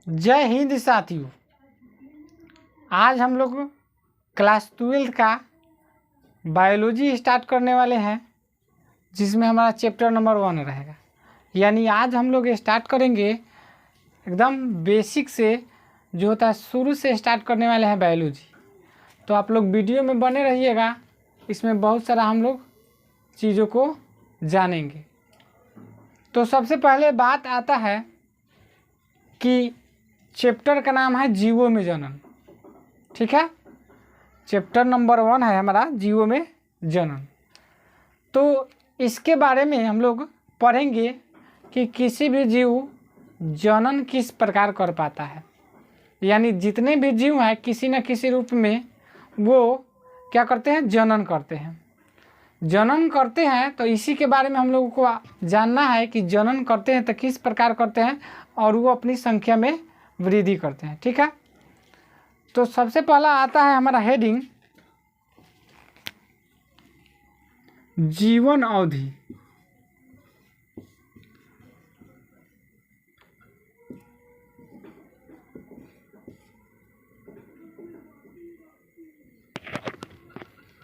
जय हिंद साथियों। आज हम लोग क्लास 12 का बायोलॉजी स्टार्ट करने वाले हैं, जिसमें हमारा चैप्टर नंबर 1 रहेगा। यानी आज हम लोग स्टार्ट करेंगे एकदम बेसिक से, जो होता है शुरू से स्टार्ट करने वाले हैं बायोलॉजी। तो आप लोग वीडियो में बने रहिएगा, इसमें बहुत सारा हम लोग चीज़ों को जानेंगे। तो सबसे पहले बात आता है कि चैप्टर का नाम है जीवों में जनन। ठीक है, चैप्टर नंबर 1 है हमारा जीवों में जनन। तो इसके बारे में हम लोग पढ़ेंगे कि किसी भी जीव जनन किस प्रकार कर पाता है। यानी जितने भी जीव हैं किसी न किसी रूप में वो क्या करते हैं, जनन करते हैं। जनन करते हैं तो इसी के बारे में हम लोगों को जानना है कि जनन करते हैं तो किस प्रकार करते हैं और वो अपनी संख्या में वृद्धि करते हैं। ठीक है, तो सबसे पहला आता है हमारा हेडिंग जीवन अवधि।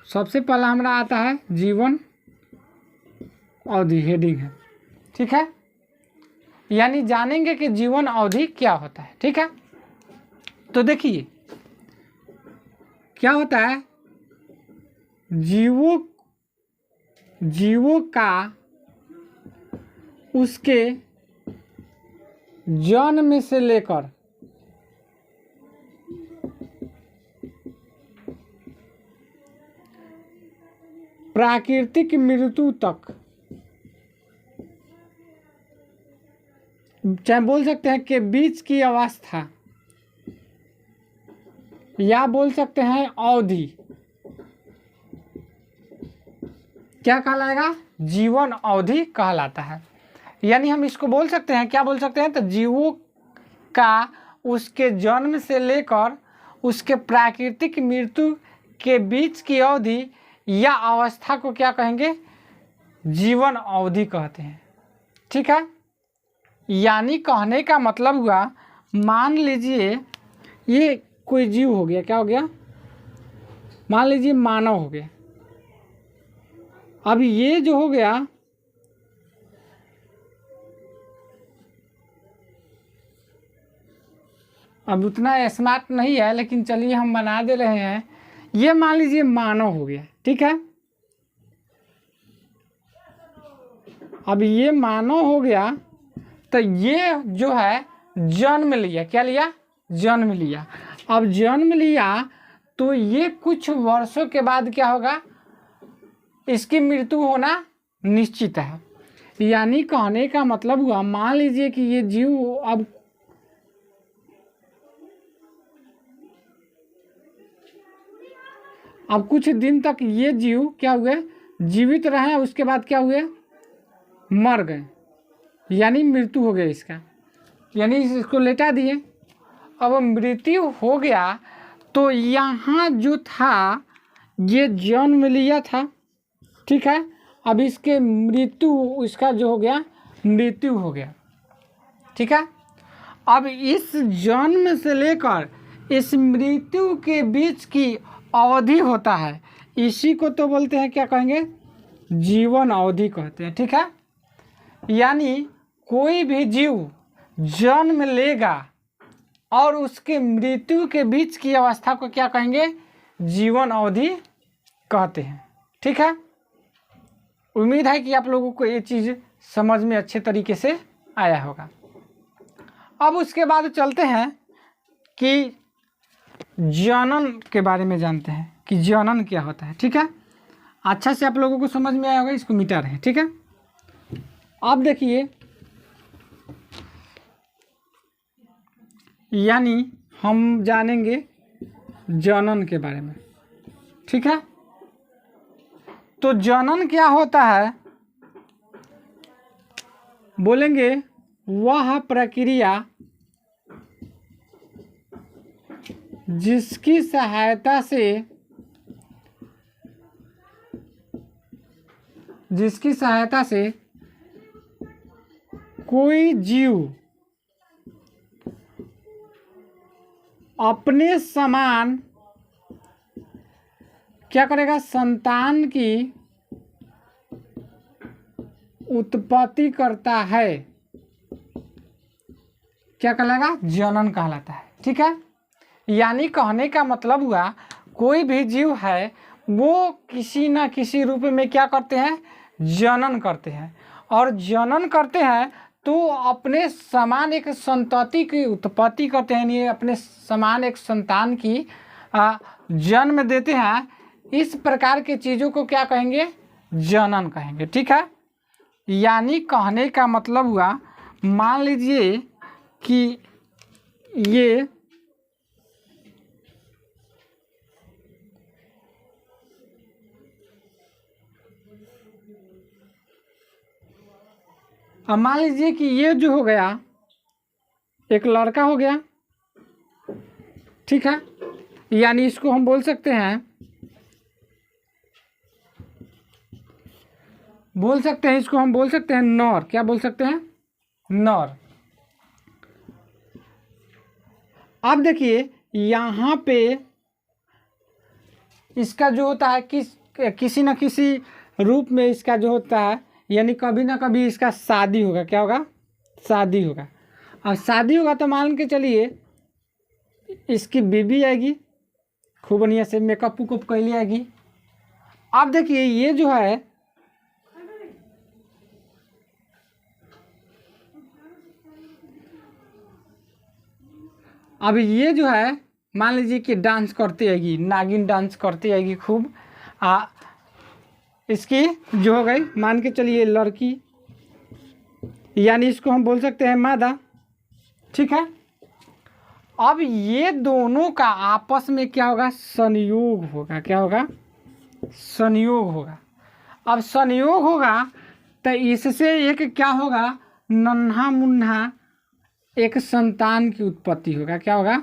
सबसे पहला हमारा आता है जीवन अवधि, हेडिंग है। ठीक है, यानी जानेंगे कि जीवन अवधि क्या होता है। ठीक है, तो देखिए क्या होता है, जीवों का उसके जन्म से लेकर प्राकृतिक मृत्यु तक, चाहे बोल सकते हैं कि बीच की अवस्था, या बोल सकते हैं अवधि, क्या कहलाएगा, जीवन अवधि कहलाता है। यानी हम इसको बोल सकते हैं, क्या बोल सकते हैं, तो जीवों का उसके जन्म से लेकर उसके प्राकृतिक मृत्यु के बीच की अवधि या अवस्था को क्या कहेंगे, जीवन अवधि कहते हैं। ठीक है, यानी कहने का मतलब हुआ, मान लीजिए ये कोई जीव हो गया, क्या हो गया, मान लीजिए मानव हो गया। अब ये जो हो गया, अब उतना स्मार्ट नहीं है लेकिन चलिए हम बना दे रहे हैं। ये मान लीजिए मानव हो गया। ठीक है, अब ये मानव हो गया तो ये जो है जन्म लिया, क्या लिया, जन्म लिया। अब जन्म लिया तो ये कुछ वर्षों के बाद क्या होगा, इसकी मृत्यु होना निश्चित है। यानी कहने का मतलब हुआ, मान लीजिए कि ये जीव अब कुछ दिन तक ये जीव क्या हुए, जीवित रहे, उसके बाद क्या हुए, मर गए, यानी मृत्यु हो गया इसका, यानी इसको लेटा दिए। अब मृत्यु हो गया तो यहाँ जो था ये जन्म लिया था। ठीक है, अब इसके मृत्यु, इसका जो हो गया मृत्यु हो गया। ठीक है, अब इस जन्म से लेकर इस मृत्यु के बीच की अवधि होता है, इसी को तो बोलते हैं, क्या कहेंगे, जीवन अवधि कहते हैं। ठीक है, यानी कोई भी जीव जन्म लेगा और उसके मृत्यु के बीच की अवस्था को क्या कहेंगे, जीवन अवधि कहते हैं। ठीक है, उम्मीद है कि आप लोगों को ये चीज़ समझ में अच्छे तरीके से आया होगा। अब उसके बाद चलते हैं कि जनन के बारे में जानते हैं कि जनन क्या होता है। ठीक है, अच्छा से आप लोगों को समझ में आया होगा, इसको मिटा रहे हैं। ठीक है, अब देखिए, यानी हम जानेंगे जनन के बारे में। ठीक है, तो जनन क्या होता है, बोलेंगे वह प्रक्रिया जिसकी सहायता से कोई जीव अपने समान क्या करेगा, संतान की उत्पत्ति करता है, क्या कहलाएगा, जनन कहलाता है। ठीक है, यानी कहने का मतलब हुआ कोई भी जीव है वो किसी न किसी रूप में क्या करते हैं, जनन करते हैं, और जनन करते हैं तो अपने समान एक संतति की उत्पत्ति करते हैं, यानी अपने समान एक संतान की जन्म देते हैं। इस प्रकार के चीज़ों को क्या कहेंगे, जनन कहेंगे। ठीक है, यानी कहने का मतलब हुआ, मान लीजिए कि ये अब मान लीजिए कि ये जो हो गया एक लड़का हो गया। ठीक है, यानी इसको हम बोल सकते हैं इसको हम बोल सकते हैं नर। क्या बोल सकते हैं, नर। अब देखिए यहाँ पे इसका जो होता है किसी न किसी रूप में इसका जो होता है, यानी कभी ना कभी इसका शादी होगा। क्या होगा, शादी होगा। और शादी होगा तो मान के चलिए इसकी बीवी आएगी, खूब बढ़िया से मेकअप उकअप कर ली आएगी। अब देखिए ये जो है अब ये जो है मान लीजिए कि डांस करती आएगी, नागिन डांस करती आएगी खूब। इसकी जो हो गई मान के चलिए लड़की, यानी इसको हम बोल सकते हैं मादा। ठीक है, अब ये दोनों का आपस में क्या होगा, संयोग होगा। क्या होगा, संयोग होगा। अब संयोग होगा तो इससे एक क्या होगा, नन्हा मुन्ना एक संतान की उत्पत्ति होगा। क्या होगा,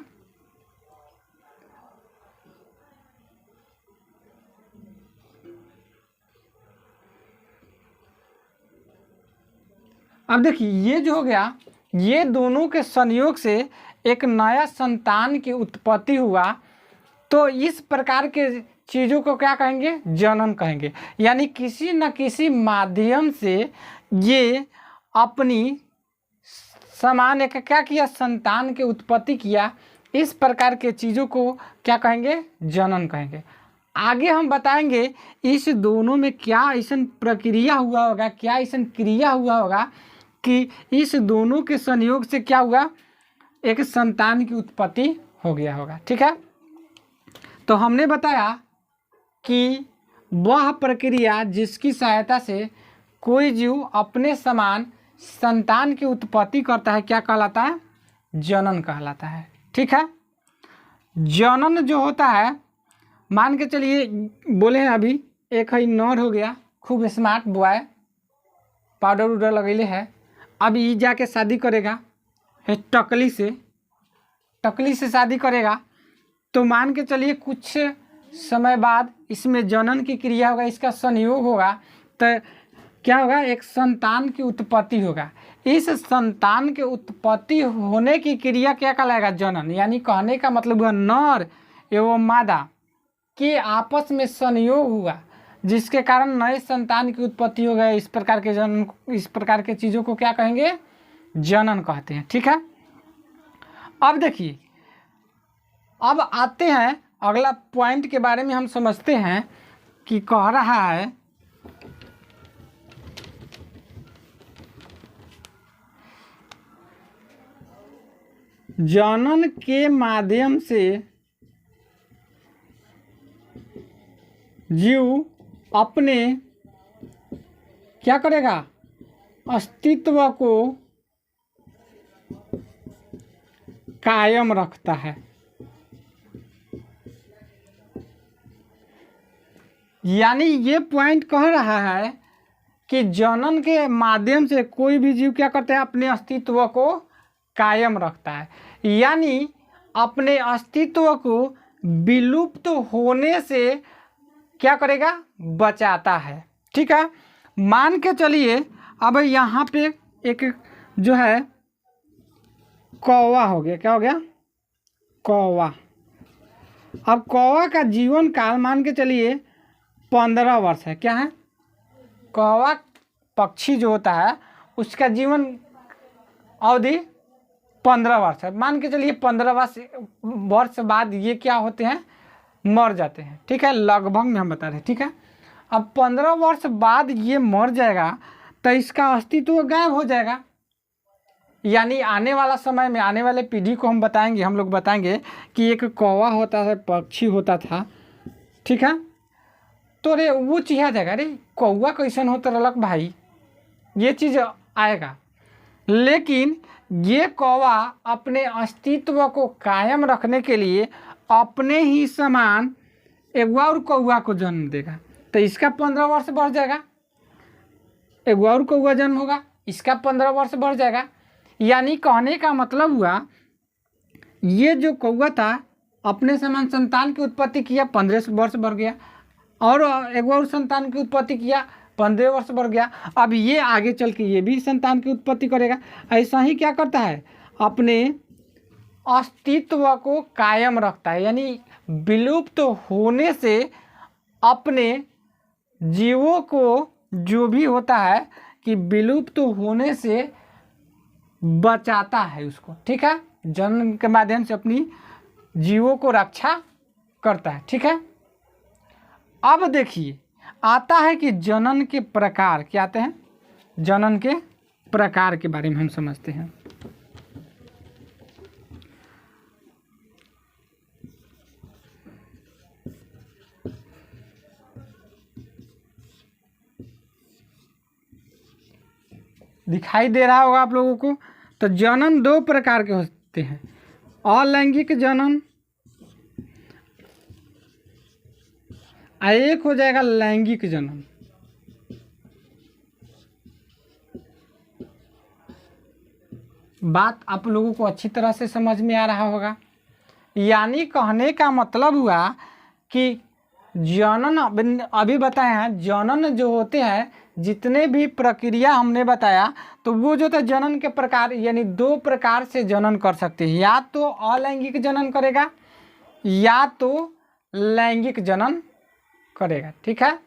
अब देखिए ये जो हो गया, ये दोनों के संयोग से एक नया संतान की उत्पत्ति हुआ। तो इस प्रकार के चीज़ों को क्या कहेंगे, जनन कहेंगे। यानी किसी न किसी माध्यम से ये अपनी समान एक क्या किया, संतान की उत्पत्ति किया। इस प्रकार के चीज़ों को क्या कहेंगे, जनन कहेंगे। आगे हम बताएंगे इस दोनों में क्या ऐसा प्रक्रिया हुआ होगा, क्या ऐसा क्रिया हुआ होगा कि इस दोनों के संयोग से क्या हुआ, एक संतान की उत्पत्ति हो गया होगा। ठीक है, तो हमने बताया कि वह प्रक्रिया जिसकी सहायता से कोई जीव अपने समान संतान की उत्पत्ति करता है क्या कहलाता है, जनन कहलाता है। ठीक है, जनन जो होता है, मान के चलिए बोले हैं अभी एक है नर हो गया, खूब स्मार्ट बॉय, पाउडर उडर लगेले है। अब ये जाके शादी करेगा टकली से शादी करेगा। तो मान के चलिए कुछ समय बाद इसमें जनन की क्रिया होगा, इसका संयोग होगा, तो क्या होगा, एक संतान की उत्पत्ति होगा। इस संतान के उत्पत्ति होने की क्रिया क्या कहलाएगा, जनन। यानी कहने का मतलब हुआ नर एवं मादा के आपस में संयोग हुआ, जिसके कारण नए संतान की उत्पत्ति हो गई। इस प्रकार के जन्म, इस प्रकार के चीज़ों को क्या कहेंगे, जनन कहते हैं। ठीक है, अब देखिए, अब आते हैं अगला पॉइंट के बारे में हम समझते हैं कि कह रहा है जनन के माध्यम से जीव अपने क्या करेगा, अस्तित्व को कायम रखता है। यानी ये पॉइंट कह रहा है कि जनन के माध्यम से कोई भी जीव क्या करता है, अपने अस्तित्व को कायम रखता है, यानी अपने अस्तित्व को विलुप्त होने से क्या करेगा, बचाता है। ठीक है, मान के चलिए अब यहाँ पे एक जो है कौवा हो गया, क्या हो गया, कौवा। अब कौवा का जीवन काल मान के चलिए 15 वर्ष है। क्या है? कौवा पक्षी जो होता है उसका जीवन अवधि 15 वर्ष है। मान के चलिए 15 वर्ष बाद ये क्या होते हैं? मर जाते हैं। ठीक है, लगभग में हम बता रहे हैं। ठीक है, अब 15 वर्ष बाद ये मर जाएगा तो इसका अस्तित्व गायब हो जाएगा। यानी आने वाला समय में, आने वाले पीढ़ी को हम लोग बताएंगे कि एक कौवा होता है, पक्षी होता था। ठीक है, तो रे वो चीज़ आ जाएगा, अरे कौवा कैसन होता रहलक भाई, ये चीज़ आएगा। लेकिन ये कौवा अपने अस्तित्व को कायम रखने के लिए अपने ही समान एक और कौवा को जन्म देगा, तो इसका 15 वर्ष बढ़ जाएगा। एक और कौवा जन्म होगा, इसका 15 वर्ष बढ़ जाएगा। यानी कहने का मतलब हुआ, ये जो कौवा था अपने समान संतान की उत्पत्ति किया, 15 वर्ष बढ़ गया, और एक और संतान की उत्पत्ति किया, 15 वर्ष बढ़ गया। अब ये आगे चल के ये भी संतान की उत्पत्ति करेगा। ऐसा ही क्या करता है? अपने अस्तित्व को कायम रखता है। यानी विलुप्त होने से अपने जीवों को, जो भी होता है कि विलुप्त होने से बचाता है उसको। ठीक है, जन्म के माध्यम से अपनी जीवों को रक्षा करता है। ठीक है, अब देखिए आता है कि जनन के प्रकार क्या आते हैं। जनन के प्रकार के बारे में हम समझते हैं। दिखाई दे रहा होगा आप लोगों को। तो जनन 2 प्रकार के होते हैं, अलैंगिक जनन, एक हो जाएगा लैंगिक जनन। बात आप लोगों को अच्छी तरह से समझ में आ रहा होगा। यानी कहने का मतलब हुआ कि जनन, अभी बताए हैं, जनन जो होते हैं, जितने भी प्रक्रिया हमने बताया, तो वो जो था जनन के प्रकार, यानी 2 प्रकार से जनन कर सकते हैं। या तो अलैंगिक जनन करेगा या तो लैंगिक जनन करेगा। ठीक है,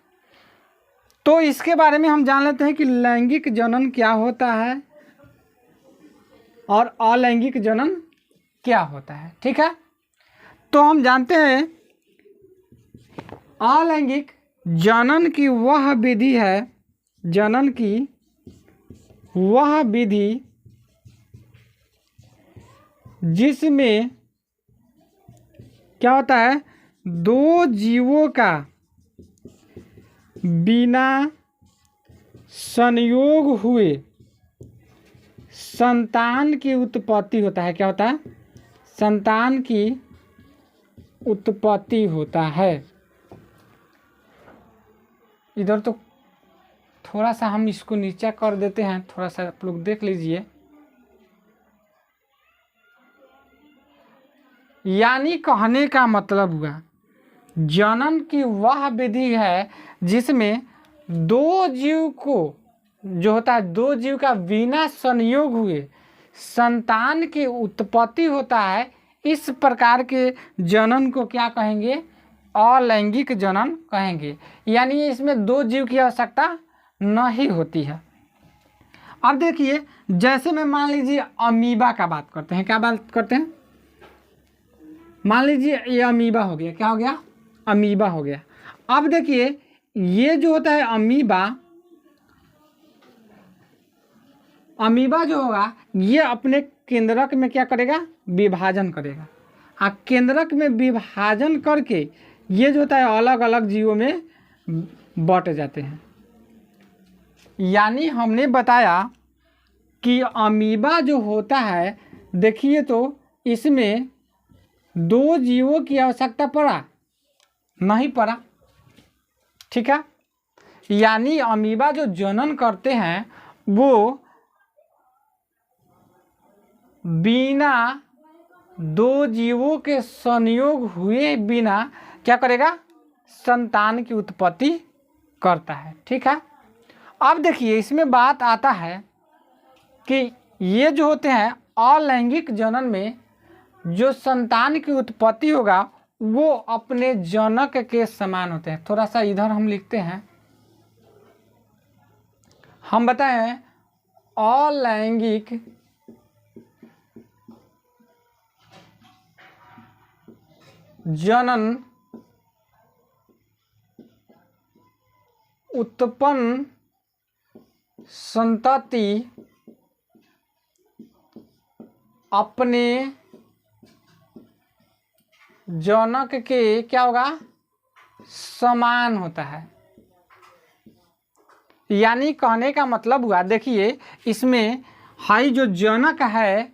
तो इसके बारे में हम जान लेते हैं कि लैंगिक जनन क्या होता है और अलैंगिक जनन क्या होता है। ठीक है, तो हम जानते हैं अलैंगिक जनन की वह विधि है, जनन की वह विधि जिसमें क्या होता है? 2 जीवों का बिना संयोग हुए संतान की उत्पत्ति होता है। क्या होता है? संतान की उत्पत्ति होता है। इधर तो थोड़ा सा हम इसको नीचा कर देते हैं, थोड़ा सा आप लोग देख लीजिए। यानी कहने का मतलब हुआ, जनन की वह विधि है जिसमें 2 जीव को, जो होता है 2 जीव का बिना संयोग हुए संतान की उत्पत्ति होता है। इस प्रकार के जनन को क्या कहेंगे? अलैंगिक जनन कहेंगे। यानी इसमें 2 जीव की आवश्यकता नहीं होती है। अब देखिए, जैसे में मान लीजिए अमीबा का बात करते हैं। क्या बात करते हैं? मान लीजिए ये अमीबा हो गया। क्या हो गया? अमीबा हो गया। अब देखिए ये जो होता है अमीबा जो होगा, ये अपने केंद्रक में क्या करेगा? विभाजन करेगा। केंद्रक में विभाजन करके ये जो होता है अलग अलग जीवों में बट जाते हैं। यानी हमने बताया कि अमीबा जो होता है, देखिए तो इसमें 2 जीवों की आवश्यकता पड़ा? नहीं पड़ा। ठीक है, यानी अमीबा जो जनन करते हैं वो बिना 2 जीवों के संयोग हुए बिना क्या करेगा? संतान की उत्पत्ति करता है। ठीक है, अब देखिए इसमें बात आता है कि ये जो होते हैं अलैंगिक जनन में जो संतान की उत्पत्ति होगा वो अपने जनक के समान होते हैं। थोड़ा सा इधर हम लिखते हैं, हम बताएं अलैंगिक जनन उत्पन्न संतति अपने जनक के क्या होगा, समान होता है। यानी कहने का मतलब हुआ, देखिए इसमें हाई जो जनक है,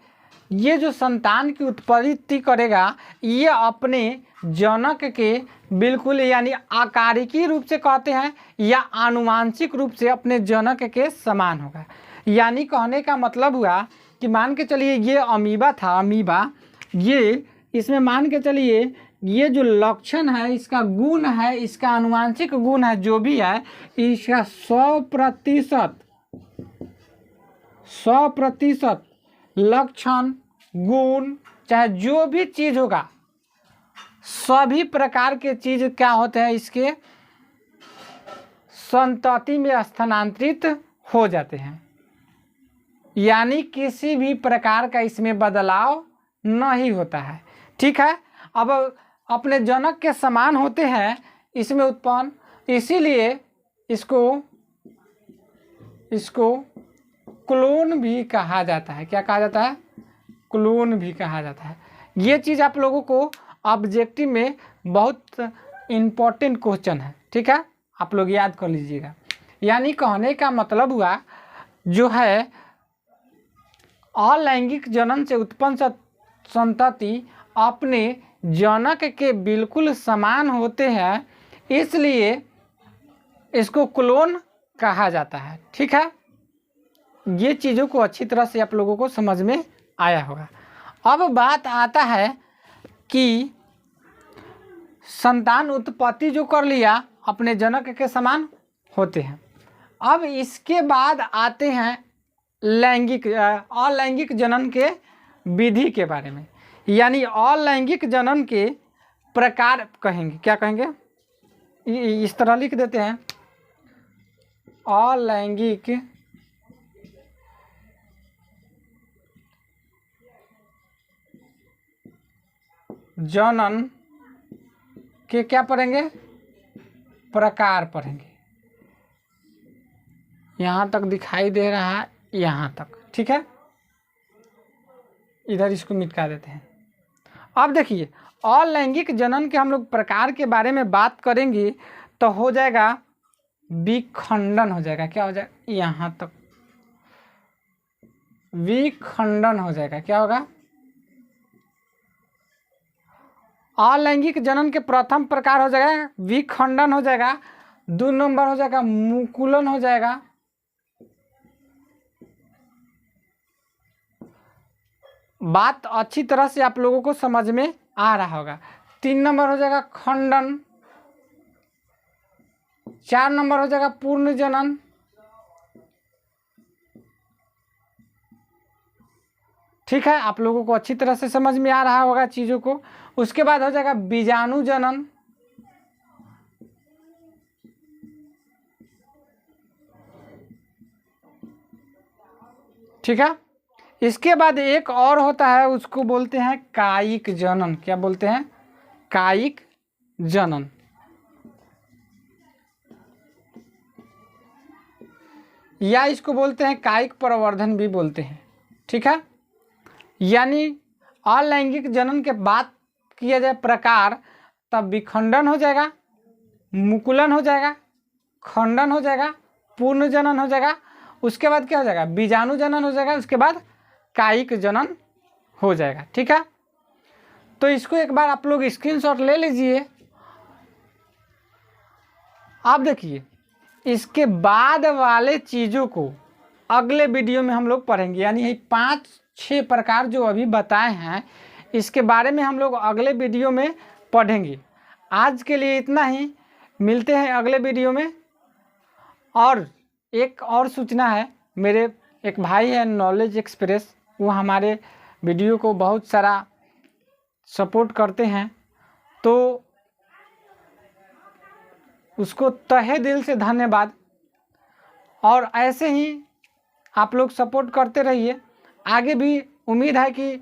ये जो संतान की उत्पत्ति करेगा ये अपने जनक के बिल्कुल यानी आकारिकी रूप से कहते हैं या आनुवांशिक रूप से अपने जनक के समान होगा। यानी कहने का मतलब हुआ कि मान के चलिए ये अमीबा था, अमीबा, ये इसमें मान के चलिए ये जो लक्षण है, इसका गुण है, इसका आनुवांशिक गुण है, जो भी है इसका 100% लक्षण गुण चाहे जो भी चीज होगा, सभी प्रकार के चीज क्या होते हैं, इसके संतति में स्थानांतरित हो जाते हैं। यानी किसी भी प्रकार का इसमें बदलाव नहीं होता है। ठीक है, अब अपने जनक के समान होते हैं इसमें उत्पन्न, इसीलिए इसको क्लोन भी कहा जाता है। क्या कहा जाता है, क्लोन भी कहा जाता है। ये चीज़ आप लोगों को ऑब्जेक्टिव में बहुत इम्पोर्टेंट क्वेश्चन है। ठीक है, आप लोग याद कर लीजिएगा। यानी कहने का मतलब हुआ जो है अलैंगिक जनन से उत्पन्न संतति अपने जनक के बिल्कुल समान होते हैं, इसलिए इसको क्लोन कहा जाता है। ठीक है, ये चीज़ों को अच्छी तरह से आप लोगों को समझ में आया होगा। अब बात आता है कि संतान उत्पत्ति जो कर लिया अपने जनक के समान होते हैं। अब इसके बाद आते हैं अलैंगिक जनन के विधि के बारे में। यानी अलैंगिक जनन के प्रकार कहेंगे, क्या कहेंगे, इस तरह लिख देते हैं, अलैंगिक जनन के क्या पढ़ेंगे, प्रकार पढ़ेंगे। यहाँ तक दिखाई दे रहा है, यहाँ तक। ठीक है, इधर इसको मिटा देते हैं। अब देखिए अलैंगिक जनन के हम लोग प्रकार के बारे में बात करेंगे तो हो जाएगा विखंडन हो जाएगा। क्या हो जाएगा, यहाँ तक विखंडन हो जाएगा। क्या होगा, अलैंगिक जनन के प्रथम प्रकार हो जाएगा विखंडन हो जाएगा, 2 नंबर हो जाएगा मुकुलन हो जाएगा, बात अच्छी तरह से आप लोगों को समझ में आ रहा होगा। 3 नंबर हो जाएगा खंडन, 4 नंबर हो जाएगा पूर्ण जनन, ठीक है, आप लोगों को अच्छी तरह से समझ में आ रहा होगा चीज़ों को। उसके बाद हो जाएगा बीजाणु जनन, ठीक है। इसके बाद एक और होता है, उसको बोलते हैं कायिक जनन। क्या बोलते हैं, कायिक जनन। या इसको बोलते हैं कायिक प्रवर्धन भी बोलते हैं। ठीक है, यानी अलैंगिक जनन के बात किया जाए प्रकार, तब विखंडन हो जाएगा, मुकुलन हो जाएगा, खंडन हो जाएगा, पूर्ण जनन हो जाएगा, उसके बाद क्या हो जाएगा, बीजाणु जनन हो जाएगा, उसके बाद कायिक जनन हो जाएगा। ठीक है, तो इसको एक बार आप लोग स्क्रीनशॉट ले लीजिए। आप देखिए इसके बाद वाले चीज़ों को अगले वीडियो में हम लोग पढ़ेंगे। यानी ये 5-6 प्रकार जो अभी बताए हैं, इसके बारे में हम लोग अगले वीडियो में पढ़ेंगे। आज के लिए इतना ही, मिलते हैं अगले वीडियो में। और एक और सूचना है, मेरे एक भाई है नॉलेज एक्सप्रेस, वो हमारे वीडियो को बहुत सारा सपोर्ट करते हैं तो उसको तहे दिल से धन्यवाद। और ऐसे ही आप लोग सपोर्ट करते रहिए। आगे भी उम्मीद है कि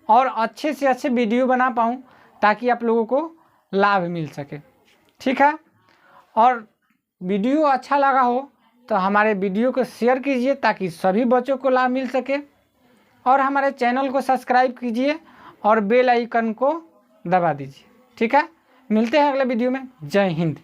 और अच्छे से अच्छे वीडियो बना पाऊँ ताकि आप लोगों को लाभ मिल सके। ठीक है, और वीडियो अच्छा लगा हो तो हमारे वीडियो को शेयर कीजिए ताकि सभी बच्चों को लाभ मिल सके, और हमारे चैनल को सब्सक्राइब कीजिए और बेल आइकन को दबा दीजिए। ठीक है, मिलते हैं अगले वीडियो में। जय हिंद।